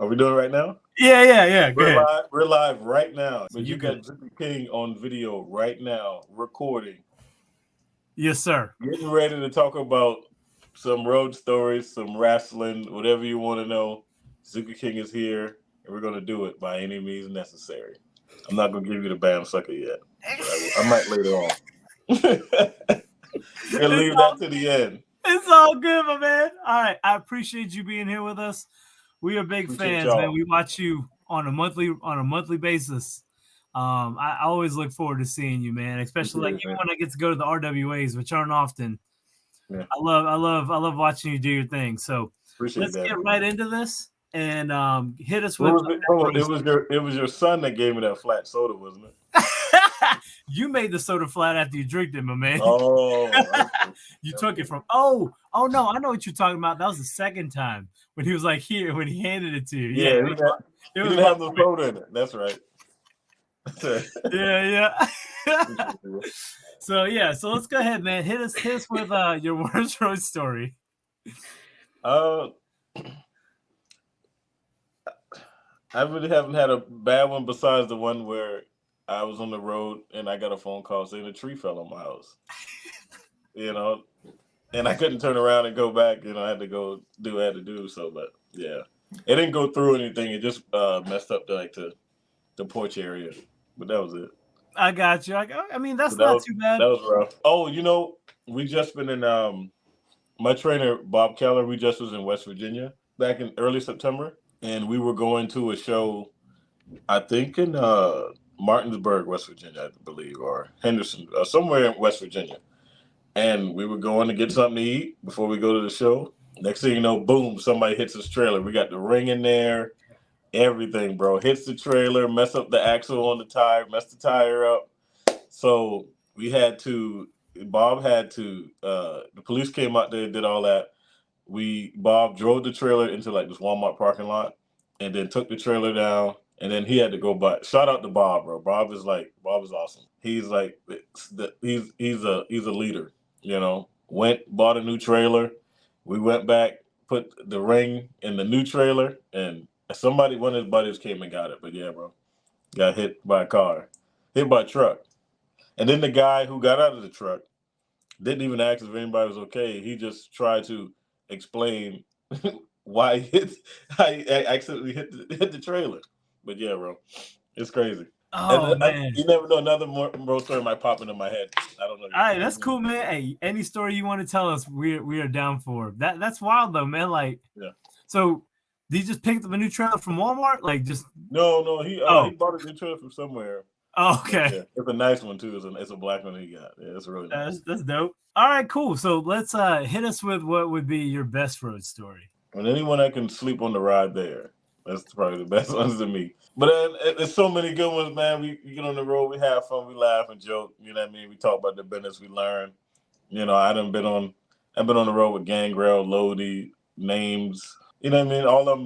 Are we doing it right now? Yeah. Go ahead. We're live right now. So But you got Zuka King on video right now, recording. Yes, sir. Getting ready to talk about some road stories, some wrestling, whatever you want to know. Zuka King is here, and we're going to do it by any means necessary. I'm not going to give you the bam sucker yet. I might later on. We'll leave that to the end. It's all good, my man. All right. I appreciate you being here with us. We are big fans, man. We watch you on a monthly basis. I always look forward to seeing you, man. Especially like even when I get to go to the RWAs, which aren't often. Yeah. I love watching you do your thing. So let's get right into this and hit us with. It was your son that gave me that flat soda, wasn't it? You made the soda flat after you drank it, my man. Oh, you took it from. Oh no, I know what you're talking about. That was the second time when he was like here when he handed it to you. Yeah, he didn't have the soda in it. That's right. yeah. So let's go ahead, man. Hit us with your worst road story. I really haven't had a bad one besides the one where I was on the road and I got a phone call saying a tree fell on my house. And I couldn't turn around and go back. I had to go do what I had to do. So, but yeah, it didn't go through anything. It just messed up the porch area. But that was it. I got you. I mean, that's not too bad. That was rough. Oh, we just been in my trainer Bob Keller. We just was in West Virginia back in early September, and we were going to a show, I think in Martinsburg, West Virginia, I believe, or Henderson, somewhere in West Virginia. And we were going to get something to eat before we go to the show. Next thing you know, boom, somebody hits this trailer. We got the ring in there, everything, bro. Hits the trailer, mess up the axle on the tire, mess the tire up. So Bob had to, the police came out there, did all that. Bob drove the trailer into like this Walmart parking lot and then took the trailer down. And then he had to go by. Shout out to Bob, bro. Bob is awesome. He's like, he's a leader, bought a new trailer. We went back, put the ring in the new trailer, and one of his buddies came and got it. But yeah, bro, got hit by a truck. And then the guy who got out of the truck didn't even ask if anybody was okay. He just tried to explain why he accidentally hit the trailer. But yeah, bro, it's crazy. Oh, man. You never know. Another road story might pop into my head. I don't know. All right, that's cool, man. Hey, any story you want to tell us, we are down for. That's wild though, man. Like, yeah. So, did you just pick up a new trailer from Walmart? Like, just no. He bought a new trailer from somewhere. Oh, okay. Yeah, it's a nice one too. It's a black one he got. Yeah, it's really nice. That's dope. All right, cool. So let's hit us with what would be your best road story. And anyone that can sleep on the ride there. That's probably the best ones to me. But there's so many good ones, man. We get on the road, we have fun, we laugh and joke. You know what I mean? We talk about the business, we learn. I've been on the road with Gangrel, Lodi, Names. You know what I mean? All of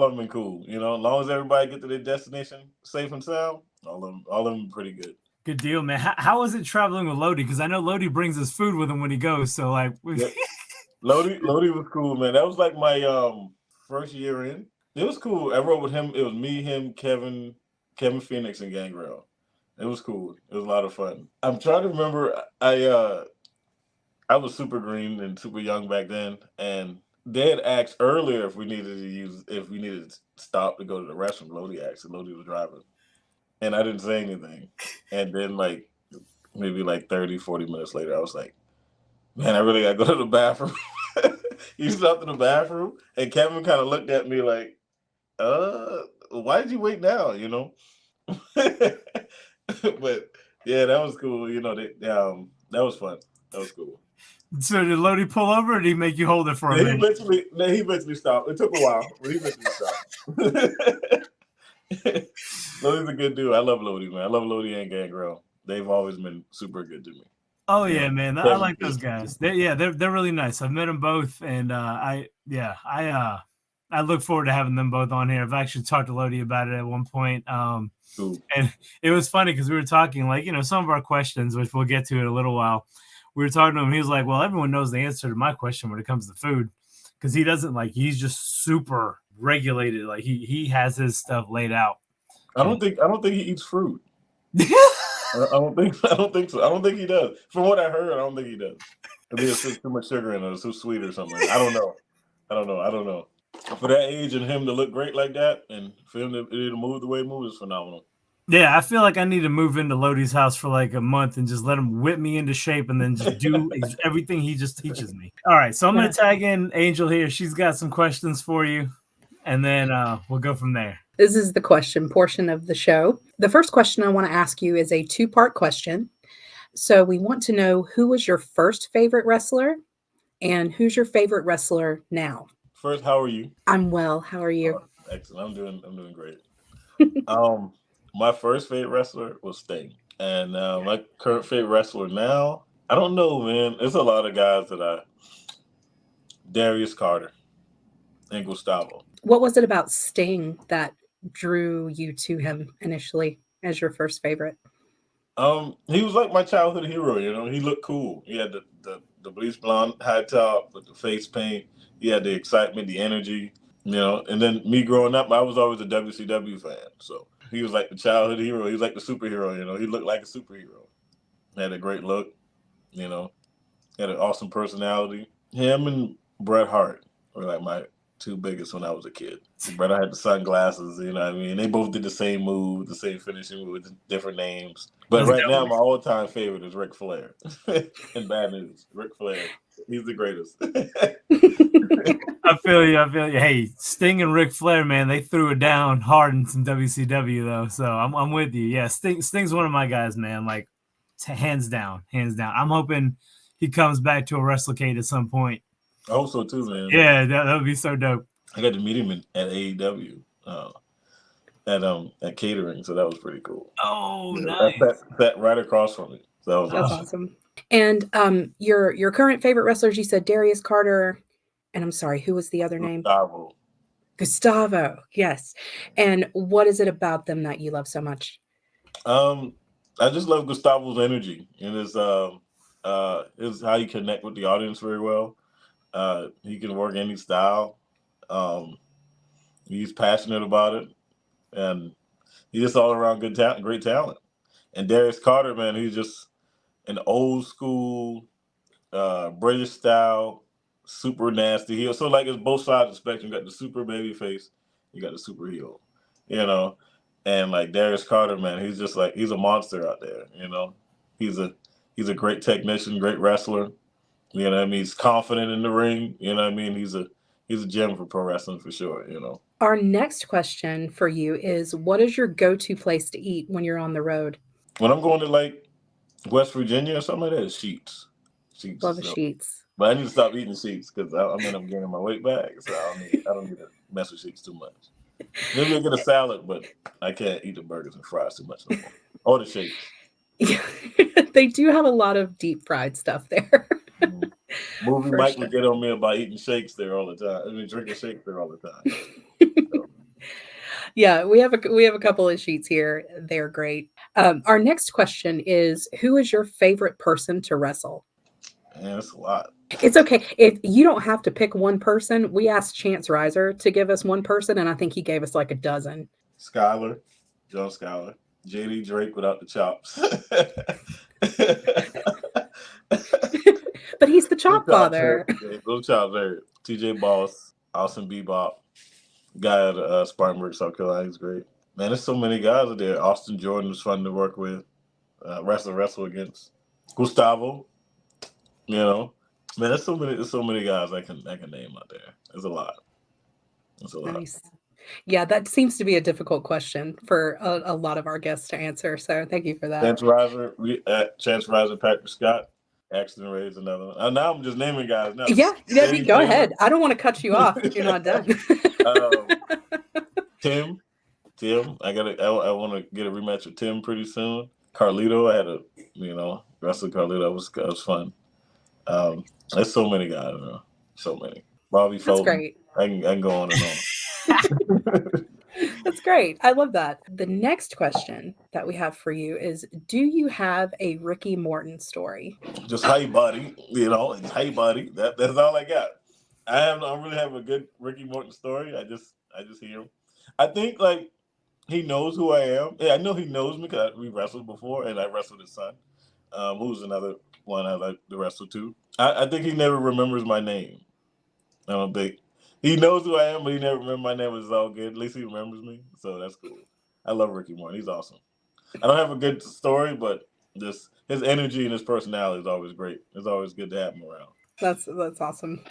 them been cool. As long as everybody get to their destination safe and sound, all of them pretty good. Good deal, man. How is it traveling with Lodi? Because I know Lodi brings his food with him when he goes. So like, yeah. Lodi was cool, man. That was like my first year in. It was cool. I rode with him. It was me, him, Kevin Phoenix, and Gangrel. It was cool. It was a lot of fun. I'm trying to remember. I was super green and super young back then, and they had asked earlier if we needed to stop to go to the restroom. Lodi asked, and Lodi was driving, and I didn't say anything. And then like maybe like 30, 40 minutes later, I was like, man, I really gotta go to the bathroom. You stopped in the bathroom, and Kevin kind of looked at me like, why did you wait now? But yeah, that was cool. That was fun. That was cool. So did Lodi pull over, or did he make you hold it for a minute? He eventually stopped. It took a while, but he eventually stopped. Lodi's a good dude. I love Lodi, man. I love Lodi and Gangrel. They've always been super good to me. Oh yeah, man. I like those guys. They're really nice. I've met them both, and I look forward to having them both on here. I've actually talked to Lodi about it at one point. And it was funny because we were talking like, some of our questions, which we'll get to in a little while. We were talking to him. He was like, well, everyone knows the answer to my question when it comes to food. because he doesn't like, he's just super regulated. Like he has his stuff laid out. I don't think he eats fruit. I don't think so. I don't think he does. From what I heard, I don't think he does. I think it's too much sugar in it. It's too sweet or something. I don't know. For that age and him to look great like that, and for him to move the way he moves is phenomenal. Yeah, I feel like I need to move into Lodi's house for like a month and just let him whip me into shape and then just do everything he just teaches me. All right, so I'm going to tag in Angel here. She's got some questions for you, and then we'll go from there. This is the question portion of the show. The first question I want to ask you is a 2-part question. So we want to know, who was your first favorite wrestler and who's your favorite wrestler now? First, how are you? I'm well. How are you? Excellent. I'm doing great. My first favorite wrestler was Sting. And my current favorite wrestler now, I don't know, man. There's a lot of guys that Darius Carter and Gustavo. What was it about Sting that drew you to him initially as your first favorite? He was like my childhood hero, you know. He looked cool. He had the bleach blonde high top with the face paint. He had the excitement, the energy, you know. And then me growing up, I was always a WCW fan. So he was like the childhood hero. He was like the superhero, you know. He looked like a superhero. Had a great look, you know. Had an awesome personality. Him and Bret Hart were like my 2 biggest when I was a kid. Bret Hart had the sunglasses, you know what I mean? They both did the same move, the same finishing move with different names. But right now, my all-time favorite is Ric Flair. And bad news, Ric Flair. He's the greatest. I feel you. Hey, Sting and Ric Flair, man, they threw it down hard in some WCW though. So I'm with you. Yeah, Sting's one of my guys, man. Like hands down. I'm hoping he comes back to a WrestleCade at some point. I hope so too, man. Yeah, that would be so dope. I got to meet him at AEW at catering, so that was pretty cool. Oh, nice. That right across from me. So that's awesome. And your current favorite wrestlers, you said Darius Carter, and I'm sorry, who was the other name? Gustavo, yes. And what is it about them that you love so much? I just love Gustavo's energy and his how he connect with the audience very well. He can work any style. He's passionate about it, and he's just all around great talent. And Darius Carter, man, he's just an old school British style, super nasty heel. So like it's both sides of the spectrum. You got the super baby face, you got the super heel, you know. And like Darius Carter, man, he's just like he's a monster out there, you know. He's a great technician, great wrestler. You know what I mean? He's confident in the ring. You know what I mean? He's a gem for pro wrestling for sure, you know. Our next question for you is, what is your go-to place to eat when you're on the road? When I'm going to like West Virginia or something like that, it's Sheets. Love the Sheets. But I need to stop eating Sheets because I'm gaining my weight back. So I don't need to mess with Sheets too much. Maybe I'll get a salad, but I can't eat the burgers and fries too much no more. Or the shakes. Yeah. They do have a lot of deep fried stuff there. Movie Mike would get on me about eating shakes there all the time. I mean, drinking shakes there all the time. So. Yeah, we have a couple of Sheets here. They're great. Our next question is, who is your favorite person to wrestle? Man, that's a lot. It's okay. If you don't have to pick one person, we asked Chance Riser to give us one person, and I think he gave us like a dozen. John Skyler. JD Drake without the chops. But he's the chop father. Those chops there. TJ Boss, Austin Bebop, guy at Spartanburg, South Carolina. He's great. Man, there's so many guys out there. Austin Jordan was fun to work with. Wrestle against. Gustavo. You know. Man, there's so many guys I can name out there. There's a lot. Nice. Yeah, that seems to be a difficult question for a lot of our guests to answer. So thank you for that. Chance Riser, Patrick Scott, Axton Ray's another one. Now I'm just naming guys now. Yeah, go ahead. I don't want to cut you off if you're not done. Tim, I want to get a rematch with Tim pretty soon. Carlito, I had to wrestle Carlito. That was fun. There's so many guys, so many. Bobby Fulton. That's great. I can go on and on. That's great. I love that. The next question that we have for you is, do you have a Ricky Morton story? Just hey buddy, hey buddy. That's all I got. I don't really have a good Ricky Morton story. I just hear him. I think like he knows who I am. Yeah, I know he knows me because we wrestled before, and I wrestled his son, who's another one I like to wrestle too. I think he never remembers my name. I don't think he knows who I am, but he never remembers my name. It's all good. At least he remembers me, so that's cool. I love Ricky Morton. He's awesome. I don't have a good story, but just his energy and his personality is always great. It's always good to have him around. That's awesome.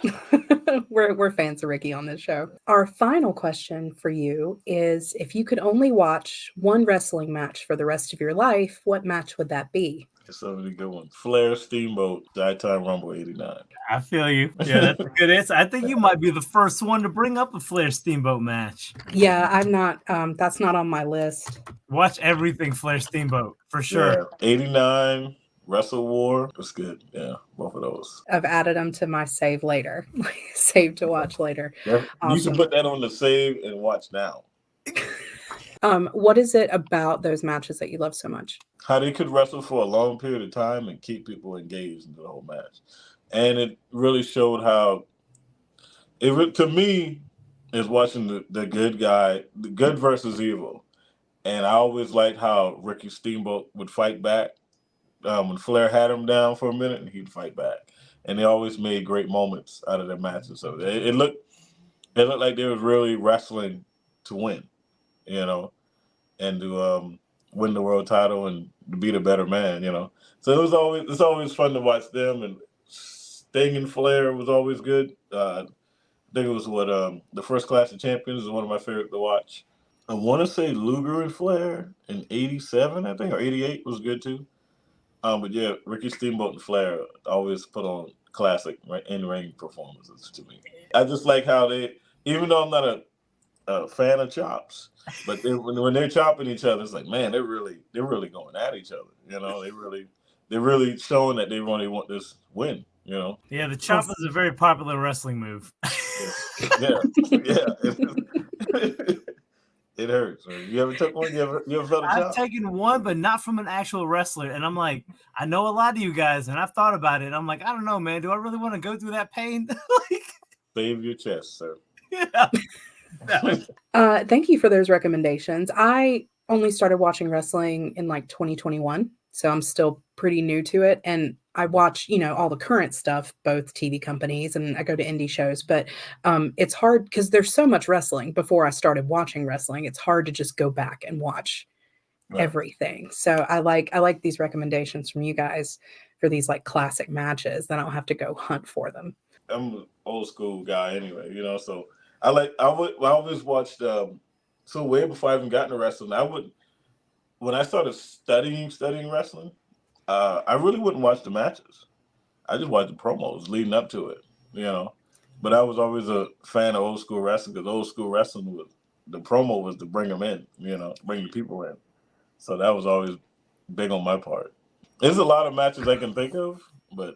We're fans of Ricky on this show. Our final question for you is, if you could only watch one wrestling match for the rest of your life, what match would that be? It's a really good one. Flair Steamboat, Nighttime Rumble 89. I feel you. Yeah, that's a good answer. I think you might be the first one to bring up a Flair Steamboat match. Yeah, I'm not. That's not on my list. Watch everything Flair Steamboat for sure. Yeah, 89. Wrestle War was good. Yeah, both of those. I've added them to my save later. Save to watch later. Yeah. Awesome. You can put that on the save and watch now. What is it about those matches that you love so much? How they could wrestle for a long period of time and keep people engaged in the whole match. And it really showed how to me is watching the good guy, the good versus evil. And I always liked how Ricky Steamboat would fight back. When Flair had him down for a minute, and he'd fight back, and they always made great moments out of their matches. So it looked like they was really wrestling to win, and to win the world title and to be the better man, So it's always fun to watch them, and Sting and Flair was always good. I think it was the first Clash of Champions is one of my favorite to watch. I want to say Luger and Flair in '87, I think, or '88 was good too. But yeah, Ricky Steamboat and Flair always put on classic in-ring performances to me. I just like how they, even though I'm not a fan of chops, but when they're chopping each other, it's like, man, they're really going at each other. They're really showing that they really want this win. Yeah, the chop is a very popular wrestling move. Yeah. It hurts. You ever took one? You ever felt a chop? I've taken one, but not from an actual wrestler. And I'm like, I know a lot of you guys, and I've thought about it. I'm like, I don't know, man. Do I really want to go through that pain? Save your chest, sir. Yeah. Thank you for those recommendations. I only started watching wrestling in like 2021, so I'm still pretty new to it. And I watch, all the current stuff, both TV companies, and I go to indie shows, but it's hard because there's so much wrestling before I started watching wrestling. It's hard to just go back and watch everything. So I like these recommendations from you guys for these like classic matches. Then I don't have to go hunt for them. I'm an old school guy anyway, so I always watched, so way before I even got into wrestling, when I started studying wrestling, I really wouldn't watch the matches. I just watched the promos leading up to it, But I was always a fan of old school wrestling because old school wrestling the promo was to bring them in, bring the people in. So that was always big on my part. There's a lot of matches I can think of, but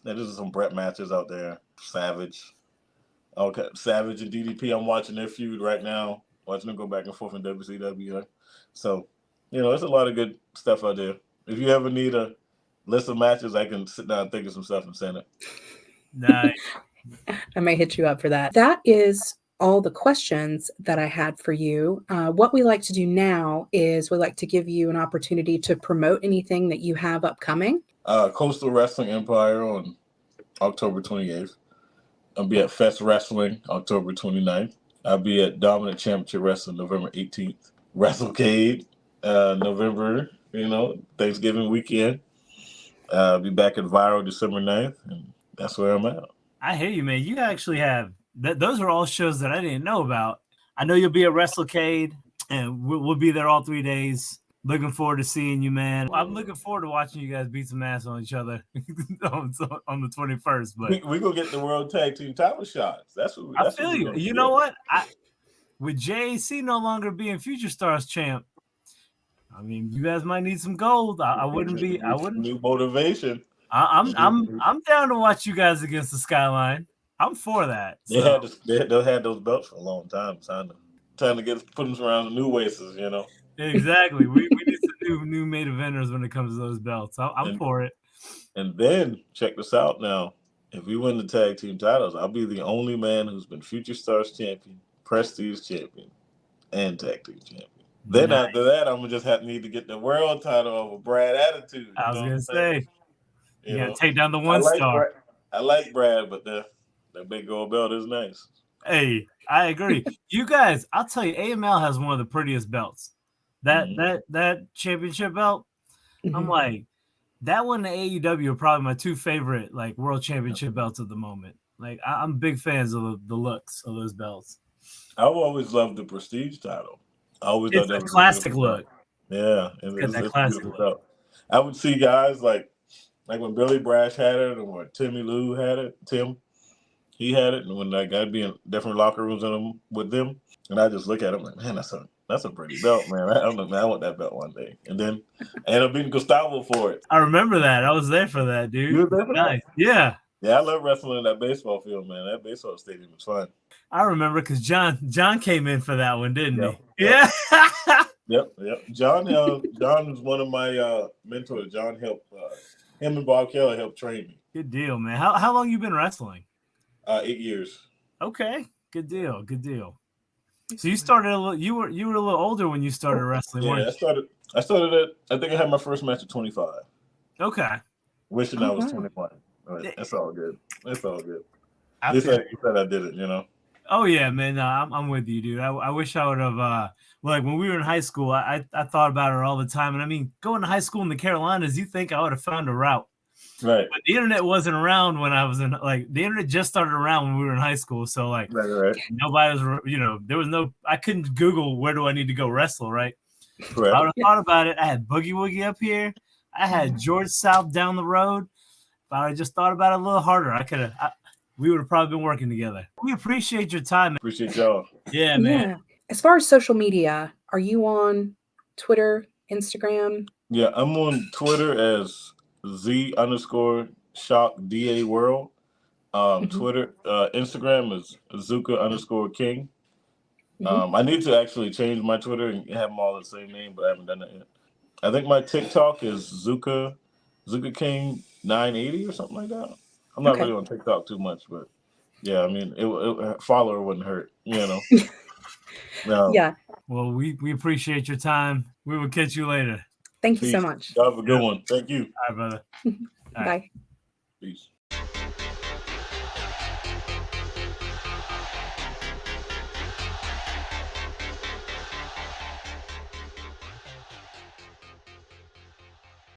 there's some Brett matches out there. Savage. Okay, Savage and DDP. I'm watching their feud right now. Watching them go back and forth in WCW. So, there's a lot of good stuff out there. If you ever need a list of matches, I can sit down and think of some stuff and send it. Nice. I may hit you up for that. That is all the questions that I had for you. What we like to do now is we like to give you an opportunity to promote anything that you have upcoming. Coastal Wrestling Empire on October 28th. I'll be at Fest Wrestling October 29th. I'll be at Dominant Championship Wrestling November 18th. WrestleCade November, Thanksgiving weekend. I'll be back at Viral December 9th, and that's where I'm at. I hear you, man. You actually have those are all shows that I didn't know about. I know you'll be at WrestleCade, and we'll be there all 3 days. Looking forward to seeing you, man. I'm looking forward to watching you guys beat some ass on each other on the 21st. But we gonna get the World Tag Team title shots. That's what I feel you. You know what? With JAC no longer being Future Stars champ, I mean, you guys might need some gold. I wouldn't. New motivation. I'm down to watch you guys against the Skyline. I'm for that. So. They had those belts for a long time, trying to put them around the new Oasis, Exactly. We need some new main eventers when it comes to those belts. I'm for it. And then check this out now. if we win the tag team titles, I'll be the only man who's been Future Stars champion, Prestige champion, and tag team champion. Then after that, I'm gonna just need to get the world title over Brad Attitude. I was gonna say, you gotta take down the one star. I like Brad, but the big gold belt is nice. Hey, I agree. You guys, I'll tell you, AML has one of the prettiest belts. That championship belt, I'm like, that one and AEW are probably my two favorite like world championship belts at the moment. Like I'm big fans of the looks of those belts. I've always loved the Prestige title. I always thought that was a classic look. Yeah, it's a beautiful belt. I would see guys like when Billy Brash had it, and when Timmy Lou had it, he had it, and when that guy be in different locker rooms with them, and I just look at him like, man, that's a pretty belt, man. I want that belt one day. And then I ended up beating Gustavo for it. I remember that. I was there for that, dude. You were there for that? Yeah. Yeah, I love wrestling in that baseball field, man. That baseball stadium was fun. I remember because John came in for that one, didn't he? Yep. Yeah. Yep. John was one of my mentors. John helped him and Bob Keller helped train me. Good deal, man. How long you been wrestling? 8 years. Okay. Good deal. So you started you were a little older when you started wrestling, weren't you? I started I think I had my first match at 25. Okay. Wishing I was 21. That's all good. At least I said I did it, you know. Oh yeah, man. No, I'm with you, dude. I wish I would have like when we were in high school, I thought about it all the time. And I mean, going to high school in the Carolinas, you think I would have found a route. Right. But the internet wasn't around when I was in the internet just started around when we were in high school. So right. Nobody was, there was no, I couldn't Google where do I need to go wrestle, right? Correct. I would have thought about it. I had Boogie Woogie up here. I had George South down the road. If I just thought about it a little harder, we would have probably been working together. We appreciate your time. Appreciate y'all. Yeah, man. Yeah. As far as social media, are you on Twitter, Instagram? Yeah, I'm on Twitter as Z_shock world. Twitter, Instagram is Zuka_King. I need to actually change my Twitter and have them all the same name, but I haven't done that yet. I think my TikTok is Zuka King 980 or something like that. I'm not really on TikTok too much, but yeah, I mean, a follower wouldn't hurt, you know. No. Yeah. Well, we appreciate your time. We will catch you later. Thank you so much. Y'all have a good one. Thank you. All right, brother. Bye. Peace.